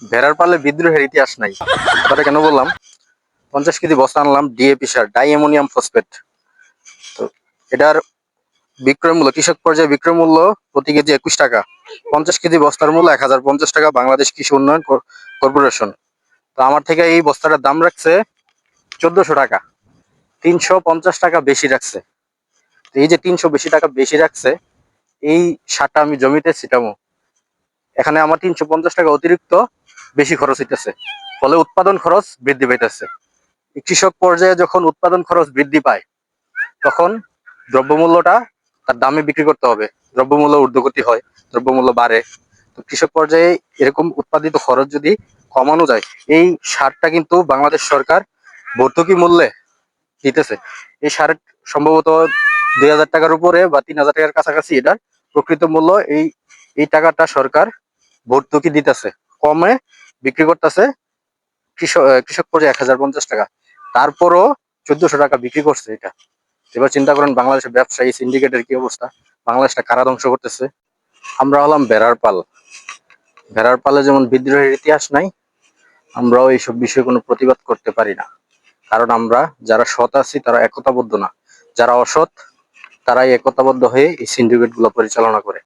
ভেড়ার পালে বিদ্রোহের ইতিহাস নাই। কথাটা কেন বললাম? 50 কেজি বস্তা আনলাম ডিএপি সার, ডাই অ্যামোনিয়াম ফসফেট। তো এটার বিক্রয় মূল্য, কৃষক পর্যায়ে বিক্রয় মূল্য প্রতি কেজি 21 টাকা। 50 কেজি বস্তার মূল্য 1050 টাকা, বাংলাদেশ কৃষি উন্নয়ন কর্পোরেশন। তো আমার থেকে এই বস্তাটার দাম রাখছে 1400 টাকা, 350 টাকা বেশি রাখছে। তো এই যে 300 টাকা বেশি রাখছে, এই সারটা আমি জমিতে ছিটামো, এখানে আমার 350 টাকা অতিরিক্ত বেশি খরচ হইতেছে, ফলে উৎপাদন খরচ বৃদ্ধি পাইতেছে। কৃষক পর্যায়ে যখন উৎপাদন খরচ বৃদ্ধি পায়, তখন দ্রব্যমূল্যটা তার দামে বিক্রি করতে হবে, দ্রব্যমূল্য ঊর্ধ্বগতি হয়, দ্রব্যমূল্য বাড়ে। তো কৃষক পর্যায়ে এরকম উৎপাদিত খরচ যদি কমানো যায়, এই সারটা কিন্তু বাংলাদেশ সরকার ভর্তুকি মূল্যে দিতেছে। এই সারের সম্ভবত 2000 টাকার উপরে বা 3000 টাকার কাছাকাছি এটার প্রকৃত মূল্য। এই এই টাকাটা সরকার ভর্তুকি দিতেছে, কমে বিক্রি করতেছে কৃষক পর্যায়ে 1050 টাকা, তারপরও 1400 টাকা বিক্রি করছে এটা। এবার চিন্তা করেন বাংলাদেশের ব্যবসায়ী সিন্ডিকেটের কি অবস্থা, বাংলাদেশটা কারা ধ্বংস করতেছে। আমরা হলাম ভেড়ার পাল, ভেড়ার পালে যেমন বিদ্রোহের ইতিহাস নাই, আমরাও এইসব বিষয়ে কোনো প্রতিবাদ করতে পারি না। কারণ আমরা যারা সৎ আছি তারা একতাবদ্ধ না, যারা অসৎ তারাই একতাবদ্ধ হয়ে এই সিন্ডিকেট গুলো পরিচালনা করে।